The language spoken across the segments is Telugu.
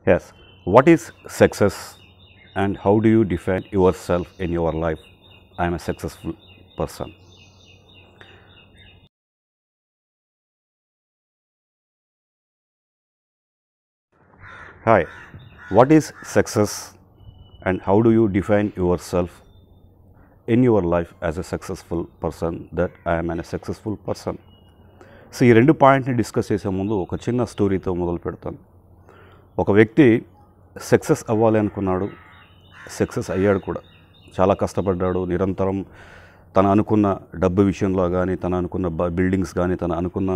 Yes. What is success and how do you define yourself in your life? I am a successful person. Hi. What is success and how do you define yourself in your life as a successful person that I am a successful person? So ఈ రెండు పాయింట్ని డిస్కస్ చేసే ముందు ఒక చిన్న స్టోరీతో మొదలు పెడతాను. ఒక వ్యక్తి సక్సెస్ అవ్వాలి అనుకున్నాడు, సక్సెస్ అయ్యాడు కూడా. చాలా కష్టపడ్డాడు, నిరంతరం తన అనుకున్న డబ్బు విషయంలో కానీ, తన అనుకున్న బిల్డింగ్స్ కానీ, తన అనుకున్న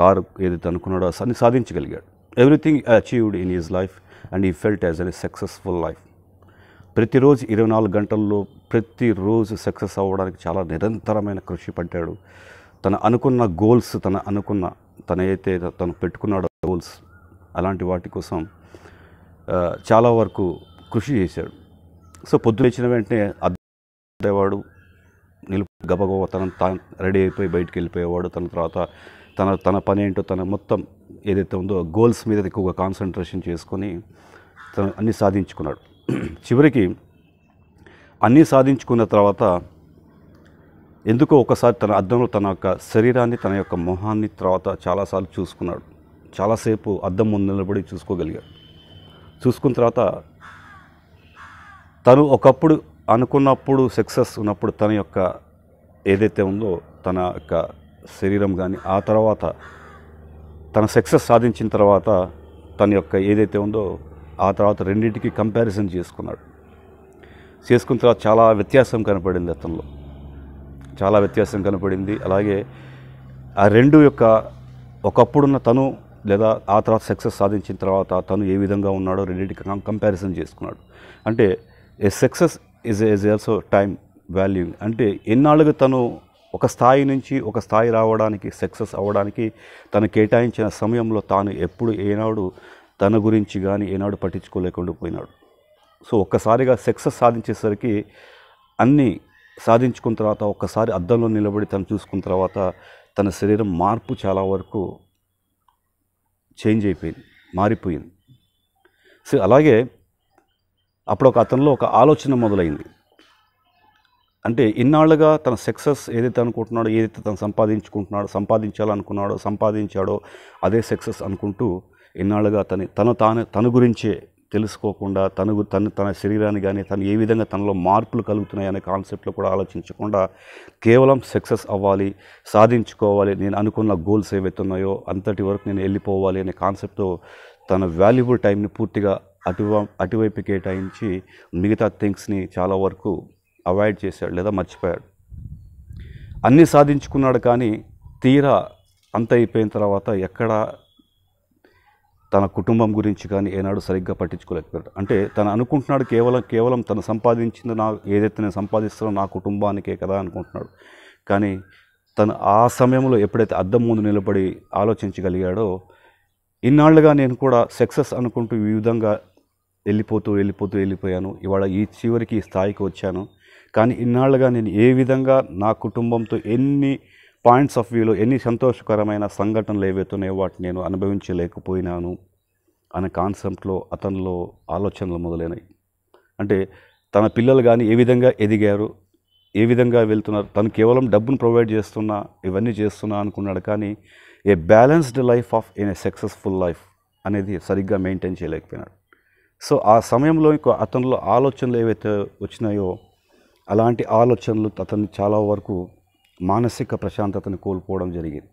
కారు ఏదైతే అనుకున్నాడో అన్ని సాధించగలిగాడు. Everything achieved in his life and he felt as a successful life. ప్రతిరోజు 24 గంటల్లో ప్రతిరోజు సక్సెస్ అవ్వడానికి చాలా నిరంతరమైన కృషి పడ్డాడు. తన అనుకున్న గోల్స్, తనైతే తను పెట్టుకున్నాడో గోల్స్, అలాంటి వాటి కోసం చాలా వరకు కృషి చేశాడు. సో పొద్దున లేచిన వెంటనే అద్దేవాడు, గబగబా తాను రెడీ అయిపోయి బయటికి వెళ్ళిపోయేవాడు. తర్వాత తన పని ఏంటో, తన మొత్తం ఏదైతే ఉందో గోల్స్ మీద ఎక్కువగా కాన్సన్ట్రేషన్ చేసుకొని తను అన్నీ సాధించుకున్నాడు. చివరికి అన్నీ సాధించుకున్న తర్వాత ఎందుకో ఒకసారి తన అద్దంలో తన యొక్క శరీరాన్ని, తన యొక్క మొహాన్ని తర్వాత చాలాసార్లు చూసుకున్నాడు. చాలాసేపు అద్దం ముందు నిలబడి చూసుకోగలిగాడు. చూసుకున్న తర్వాత తను ఒకప్పుడు అనుకున్నప్పుడు సక్సెస్ ఉన్నప్పుడు తన యొక్క ఏదైతే ఉందో తన యొక్క శరీరం కానీ, ఆ తర్వాత తన సక్సెస్ సాధించిన తర్వాత తన యొక్క ఏదైతే ఉందో ఆ తర్వాత రెండింటికి కంపారిజన్ చేసుకున్నాడు. చేసుకున్న తర్వాత చాలా వ్యత్యాసం కనపడింది అతనిలో, చాలా వ్యత్యాసం కనపడింది. అలాగే ఆ రెండు యొక్క ఒకప్పుడున్న తను లేదా ఆ తర్వాత సక్సెస్ సాధించిన తర్వాత తను ఏ విధంగా ఉన్నాడో రెండింటికి కంపారిజన్ చేసుకున్నాడు. అంటే a success is also time value. అంటే ఎన్నాళ్ళుగా తను ఒక స్థాయి నుంచి ఒక స్థాయి రావడానికి, సక్సెస్ అవ్వడానికి తను కేటాయించిన సమయంలో తాను ఎప్పుడు ఏనాడు తన గురించి కానీ ఏనాడు పట్టించుకోలేకుండా పోయినాడు. సో ఒక్కసారిగా సక్సెస్ సాధించేసరికి అన్నీ సాధించుకున్న తర్వాత ఒక్కసారి అద్దంలో నిలబడి తను చూసుకున్న తర్వాత తన శరీరం మార్పు చాలా వరకు చేంజ్ అయిపోయింది, మారిపోయింది. సో అలాగే అప్పుడు అతనిలో ఒక ఆలోచన మొదలైంది. అంటే ఇన్నాళ్ళుగా తన సక్సెస్ ఏదైతే అనుకుంటున్నాడో, ఏదైతే తను సంపాదించాలనుకున్నాడో, సంపాదించాడో అదే సక్సెస్ అనుకుంటూ ఇన్నాళ్ళుగా తన గురించే తెలుసుకోకుండా, తన శరీరాన్ని కానీ తను ఏ విధంగా తనలో మార్పులు కలుగుతున్నాయి అనే కాన్సెప్ట్లో కూడా ఆలోచించకుండా కేవలం సక్సెస్ అవ్వాలి, సాధించుకోవాలి, నేను అనుకున్న గోల్స్ ఏవైతే ఉన్నాయో అంతటి వరకు నేను వెళ్ళిపోవాలి అనే కాన్సెప్ట్తో తన వాల్యుబుల్ టైంని పూర్తిగా అటువైపు కేటాయించి మిగతా థింగ్స్ని చాలా వరకు అవాయిడ్ చేశాడు లేదా మర్చిపోయాడు. అన్నీ సాధించుకున్నాడు కానీ తీరా అంత అయిపోయిన తర్వాత ఎక్కడ తన కుటుంబం గురించి కానీ ఏనాడు సరిగ్గా పట్టించుకోలేకపోయాడు. అంటే తను అనుకుంటున్నాడు కేవలం తను సంపాదించింది ఏదైతే నేను సంపాదిస్తానో నా కుటుంబానికే కదా అనుకుంటున్నాడు. కానీ తను ఆ సమయంలో ఎప్పుడైతే అద్దం ముందు నిలబడి ఆలోచించగలిగాడో, ఇన్నాళ్ళుగా నేను కూడా సక్సెస్ అనుకుంటూ ఈ విధంగా వెళ్ళిపోయాను, ఇవాళ ఈ చివరికి ఈ స్థాయికి వచ్చాను. కానీ ఇన్నాళ్ళుగా నేను ఏ విధంగా నా కుటుంబంతో ఎన్ని పాయింట్స్ ఆఫ్ వ్యూలో ఎన్ని సంతోషకరమైన సంఘటనలు ఏవైతున్నాయో వాటిని నేను అనుభవించలేకపోయినాను అనే కాన్సెప్ట్లో అతనిలో ఆలోచనలు మొదలైనవి. అంటే తన పిల్లలు కానీ ఏ విధంగా ఎదిగారు, ఏ విధంగా వెళ్తున్నారు, తను కేవలం డబ్బును ప్రొవైడ్ చేస్తున్నా, ఇవన్నీ చేస్తున్నా అనుకున్నాడు. కానీ ఏ balanced life of in a successful life అనేది సరిగ్గా మెయింటైన్ చేయలేకపోయినాడు. సో ఆ సమయంలో అతనిలో ఆలోచనలు ఏవైతే వచ్చినాయో అలాంటి ఆలోచనలు అతన్ని చాలా వరకు మానసిక ప్రశాంతతను కోల్పోవడం జరిగింది.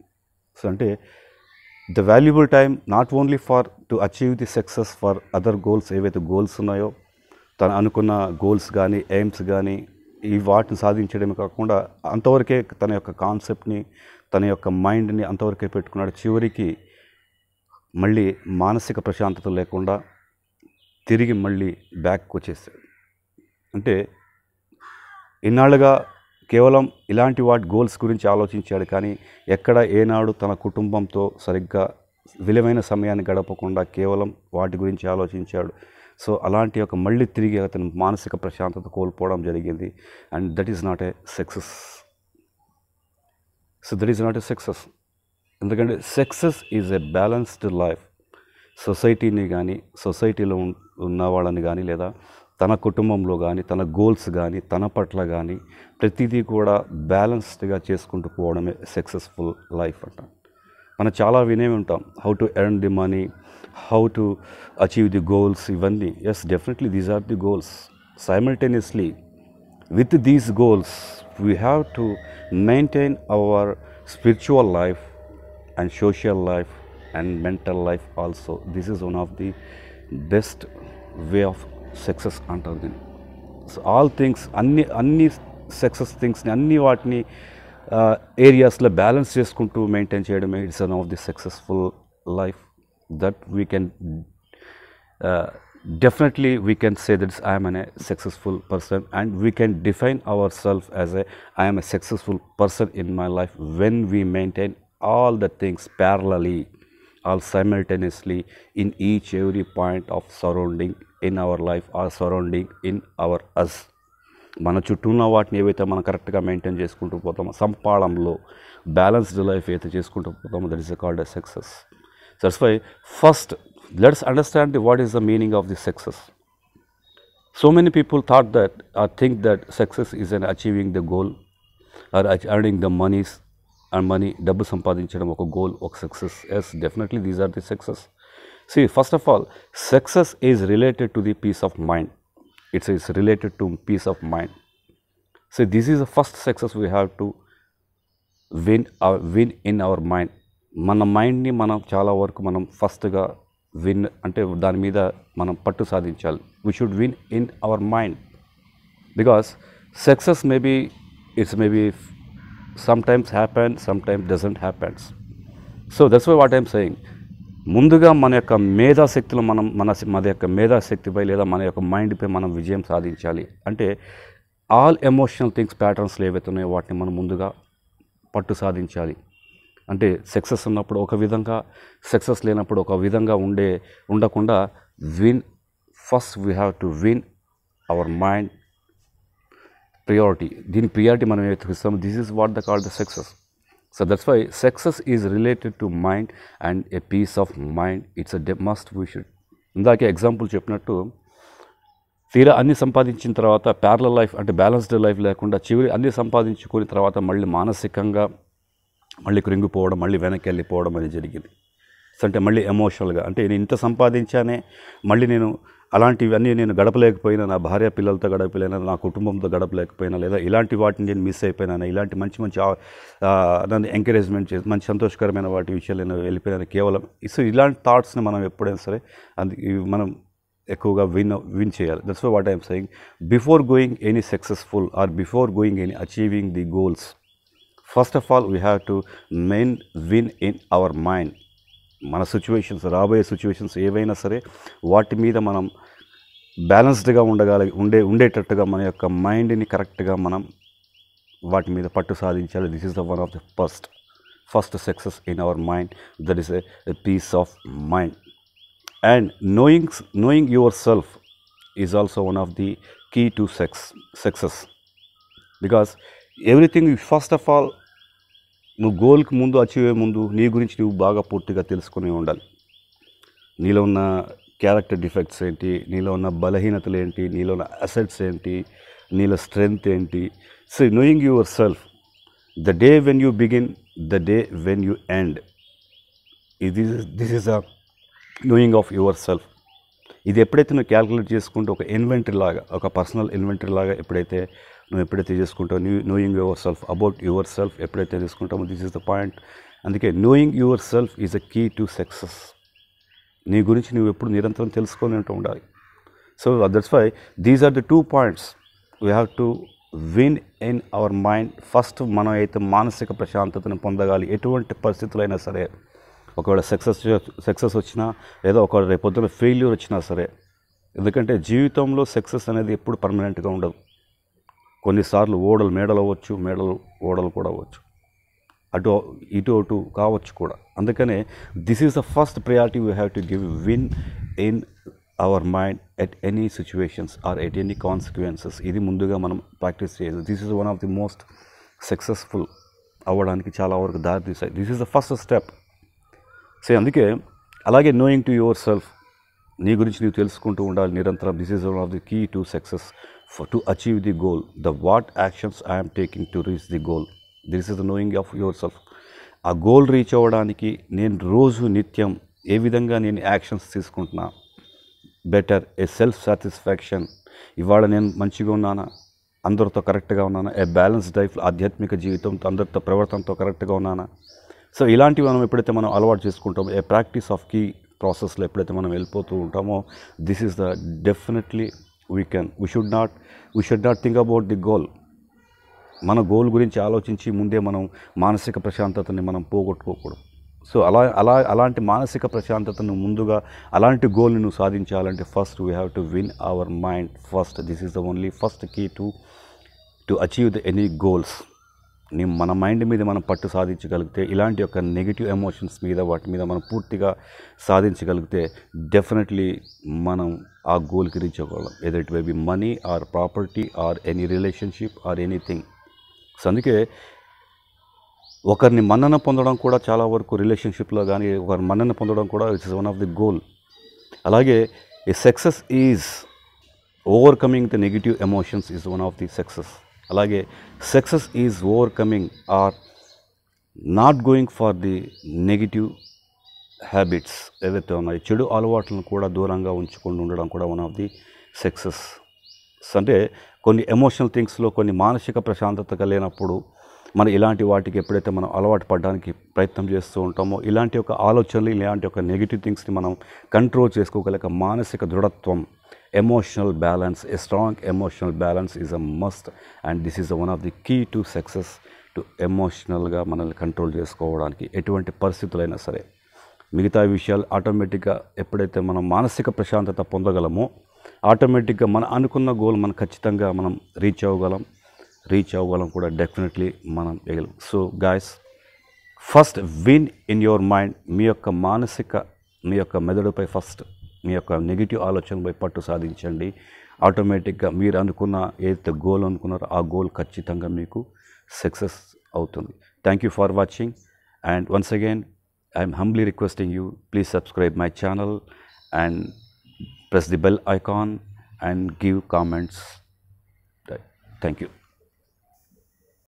సో అంటే the valuable time not only for to achieve the success for other goals, ఏవైతే గోల్స్ ఉన్నాయో తను అనుకున్న గోల్స్ కానీ ఎయిమ్స్ కానీ వాటిని సాధించడమే కాకుండా అంతవరకే తన యొక్క కాన్సెప్ట్ని, తన యొక్క మైండ్ని అంతవరకే పెట్టుకున్నాడు. చివరికి మళ్ళీ మానసిక ప్రశాంతత లేకుండా తిరిగి మళ్ళీ బ్యాక్కి వచ్చేసాడు. అంటే ఇన్నాళ్ళుగా కేవలం ఇలాంటి గోల్స్ గురించి ఆలోచించాడు కానీ ఎక్కడ ఏనాడు తన కుటుంబంతో సరిగ్గా విలువైన సమయాన్ని గడపకుండా కేవలం వాటి గురించి ఆలోచించాడు. సో అలాంటి మళ్ళీ తిరిగి అతను మానసిక ప్రశాంతత కోల్పోవడం జరిగింది. And that is not a success. ఎందుకంటే success is a balanced life. సొసైటీని కానీ సొసైటీలో ఉన్న వాళ్ళని కానీ లేదా తన కుటుంబంలో కానీ తన గోల్స్ కానీ తన పట్ల కానీ ప్రతిదీ కూడా బ్యాలెన్స్డ్గా చేసుకుంటూ పోవడమే సక్సెస్ఫుల్ లైఫ్ అంట. మనం చాలా వినే ఉంటాం, how to earn the money, how to achieve the goals, ఇవన్నీ. Yes, definitely these are the goals. Simultaneously with these goals we have to maintain our spiritual life and social life and mental life also. This is one of the best way of success అంటారు దీన్ని. సో ఆల్ థింగ్స్ అన్ని సక్సెస్ థింగ్స్ని అన్ని వాటిని ఏరియాస్లో బ్యాలెన్స్ చేసుకుంటూ మెయింటైన్ చేయడమే it's one of the successful life that we can definitely we can say that I am a successful person, and we can define ourselves as I am a successful person in my life when we maintain all the things parallelly, all simultaneously in each every point of surrounding in our life or surrounding in our us. మన చుట్టూ ఉన్న వాటిని ఏవైతే మనం కరెక్ట్గా మెయింటైన్ చేసుకుంటూ పోతామో, సంపాళంలో బ్యాలెన్స్డ్ లైఫ్ అయితే చేసుకుంటూ పోతామో, that is called a success. That's why first let's understand what is the meaning of this success. So many people thought that or think that success is in achieving the goal or earning the monies and money, డబ్బు సంపాదించడం ఒక గోల్, ఒక success. Yes, definitely these are the success. See, first of all, success is related to the peace of mind. It is related to peace of mind. So this is the first success we have to win in our mind. మన మైండ్ని మనం చాలా వరకు మనం ఫస్ట్గా విన్ అంటే దాని మీద మనం పట్టు సాధించాలి. We should win in our mind, because success maybe it's maybe sometimes happen, sometimes doesn't happens. So that's why what I'm saying, ముందుగా మన యొక్క మేధాశక్తిలో మన యొక్క మేధాశక్తిపై లేదా మన యొక్క మైండ్పై మనం విజయం సాధించాలి. అంటే ఆల్ ఎమోషనల్ థింగ్స్ ప్యాటర్న్స్లో ఏవైతే ఉన్నాయో వాటిని మనం ముందుగా పట్టు సాధించాలి. అంటే సక్సెస్ ఉన్నప్పుడు ఒక విధంగా, సక్సెస్ లేనప్పుడు ఒక విధంగా ఉండకుండా first we have to win our mind priority. దీని ప్రియారిటీ మనం ఏదైతే ఇస్తామో this is what the called the success. So that's why success is related to mind and a peace of mind. It's a must we should. ఇందాకే ఎగ్జాంపుల్ చెప్పినట్టు, తీరా అన్ని సంపాదించిన తర్వాత ప్యారలల్ లైఫ్ అంటే బ్యాలెన్స్డ్ లైఫ్ లేకుండా చివరి అన్ని సంపాదించుకున్న తర్వాత మళ్ళీ మానసికంగా మళ్ళీ కృంగిపోవడం, మళ్ళీ వెనక్కి వెళ్ళిపోవడం అనేది జరిగింది. సో అంటే మళ్ళీ ఎమోషనల్గా అంటే నేను ఇంత సంపాదించానే మళ్ళీ నేను అలాంటివన్నీ నేను గడపలేకపోయినా, నా భార్య పిల్లలతో గడపలేనా, నా కుటుంబంతో గడపలేకపోయినా, లేదా ఇలాంటి వాటిని నేను మిస్ అయిపోయినా, ఇలాంటి మంచి నన్ను ఎంకరేజ్మెంట్ చేసి మంచి సంతోషకరమైన వాటి విషయాలు నేను వెళ్ళిపోయినా కేవలం. సో ఇలాంటి థాట్స్ని మనం ఎప్పుడైనా సరే మనం ఎక్కువగా విన్ చేయాలి. That's why what I'm saying, before going any successful or before going any achieving the goals, first of all we have to win in our mind. మన సిచ్యువేషన్స్, రాబోయే సిచ్యువేషన్స్ ఏవైనా సరే వాటి మీద మనం బ్యాలెన్స్డ్గా ఉండేటట్టుగా మన యొక్క మైండ్ని కరెక్ట్గా మనం వాటి మీద పట్టు సాధించాలి. This is the one of the first success in our mind, that is a peace of mind. And knowing yourself is also one of the key to success, because everything, first of all, నువ్వు గోల్కి ముందు అచీవ్ అయ్యే ముందు నీ గురించి నువ్వు బాగా పూర్తిగా తెలుసుకుని ఉండాలి. నీలో ఉన్న క్యారెక్టర్ డిఫెక్ట్స్ ఏంటి, నీలో ఉన్న బలహీనతలు ఏంటి, నీలో ఉన్న అసెట్స్ ఏంటి, నీలో స్ట్రెంగ్త్ ఏంటి. So knowing yourself, the day when you begin, the day when you end, this is a knowing of yourself. ఇది ఎప్పుడైతే నువ్వు క్యాల్కులేట్ చేసుకుంటూ ఒక ఇన్వెంటరీ లాగా, ఒక పర్సనల్ ఇన్వెంటరీ లాగా ఎప్పుడైతే చేసుకుంటావు, knowing yourself, about yourself ఎప్పుడైతే తీసుకుంటామో, దిస్ ఈజ్ ద పాయింట్. అందుకే knowing yourself is a key to success. నీ గురించి నువ్వు ఎప్పుడు నిరంతరం తెలుసుకొని ఉండాలి. So that's why these are the 2 points we have to win in our mind. First మనం అయితే మానసిక ప్రశాంతతను పొందగాలి. ఎటువంటి పరిస్థితులైనా సరే, ఒకవేళ సక్సెస్ వచ్చినా లేదా ఒకవేళ రేపొద్దున ఫెయిల్యూర్ వచ్చినా సరే, ఎందుకంటే జీవితంలో సక్సెస్ అనేది ఎప్పుడు పర్మనెంట్గా ఉండదు. కొన్నిసార్లు ఓడలు మేడలు అవ్వచ్చు, మేడలు ఓడలు కూడా అవ్వచ్చు, ఇటు కావచ్చు కూడా. అందుకనే this is the first priority we have to give, win in our mind at any situations or at any consequences. ఇది ముందుగా మనం ప్రాక్టీస్ చేయాలి. This is one of the most successful అవ్వడానికి చాలా వరకు దారి తీసాయి. This is the first step. So అందుకే అలాగే నోయింగ్ టు యువర్ సెల్ఫ్, నీ గురించి నీవు తెలుసుకుంటూ ఉండాలి నిరంతరం. This is one of the key to success to achieve the goal. The what actions I'm taking to reach the goal, this is the knowing of yourself. ఆ గోల్ రీచ్ అవ్వడానికి నేను రోజు నిత్యం ఏ విధంగా నేను యాక్షన్స్ తీసుకుంటున్నా, బెటర్ ఏ సెల్ఫ్ సాటిస్ఫాక్షన్. ఇవాళ నేను మంచిగా ఉన్నానా, అందరితో కరెక్ట్గా ఉన్నానా, ఏ బ్యాలెన్స్డ్ లైఫ్, ఆధ్యాత్మిక జీవితంతో అందరితో ప్రవర్తనతో కరెక్ట్గా ఉన్నానా. సో ఇలాంటివి మనం ఎప్పుడైతే మనం అలవాటు చేసుకుంటామో, ఏ ప్రాక్టీస్ ఆఫ్ కీ ప్రాసెస్లో ఎప్పుడైతే మనం వెళ్ళిపోతూ ఉంటామో, this is the definitely we should not think about the goal. మన గోల్ గురించి ఆలోచించి ముందే మనం మానసిక ప్రశాంతతని మనం పోగొట్టుకోకూడదు. సో అలాంటి మానసిక ప్రశాంతతను ముందుగా, అలాంటి గోల్ని నువ్వు సాధించాలంటే first we have to win our mind first. This is the only first key to achieve the any goals. మన మైండ్ మీద మనం పట్టు సాధించగలిగితే, ఇలాంటి యొక్క నెగిటివ్ ఎమోషన్స్ మీద వాటి మీద మనం పూర్తిగా సాధించగలిగితే డెఫినెట్లీ మనం ఆ గోల్కి రీచ్ అవ్వగలం. Either it may be money or property or any relationship or anything. So అందుకే ఒకరిని మన్నన పొందడం కూడా చాలా వరకు రిలేషన్షిప్లో కానీ ఒకరి మన్నన పొందడం కూడా it's one of the goal. అలాగే a success is overcoming the negative emotions is one of the success. అలాగే success is overcoming or not going for the negative habits ఏవైతే ఉన్నాయో, చెడు అలవాట్లను కూడా దూరంగా ఉంచుకొని ఉండడం కూడా వన్ ఆఫ్ ది సక్సెస్. అంటే కొన్ని ఎమోషనల్ థింగ్స్లో కొన్ని మానసిక ప్రశాంతత కలిగినప్పుడు మనం ఇలాంటి వాటికి ఎప్పుడైతే మనం అలవాటు పడడానికి ప్రయత్నం చేస్తూ ఉంటామో, ఇలాంటి ఒక ఆలోచనలు, ఇలాంటి ఒక నెగిటివ్ థింగ్స్ని మనం కంట్రోల్ చేసుకోగలిగే మానసిక దృఢత్వం, emotional balance, a strong emotional balance is a must. And this is one of the key to success, to ఎమోషనల్గా మనల్ని కంట్రోల్ చేసుకోవడానికి ఎటువంటి పరిస్థితులైనా సరే. మిగతా విషయాలు ఆటోమేటిక్గా ఎప్పుడైతే మనం మానసిక ప్రశాంతత పొందగలమో, ఆటోమేటిక్గా మనం అనుకున్న గోల్ మనం ఖచ్చితంగా మనం రీచ్ అవ్వగలం కూడా డెఫినెట్లీ మనం వేయగలం. So guys, first win in your mind. మీ యొక్క మెదడుపై ఫస్ట్ మీ యొక్క నెగిటివ్ ఆలోచనపై పట్టు సాధించండి. ఆటోమేటిక్గా మీరు అనుకున్న ఏదైతే గోల్ అనుకున్నారో ఆ గోల్ ఖచ్చితంగా మీకు సక్సెస్ అవుతుంది. Thank you for watching. And once again I'm humbly requesting you, please subscribe my channel and press the bell icon and give comments. Thank you.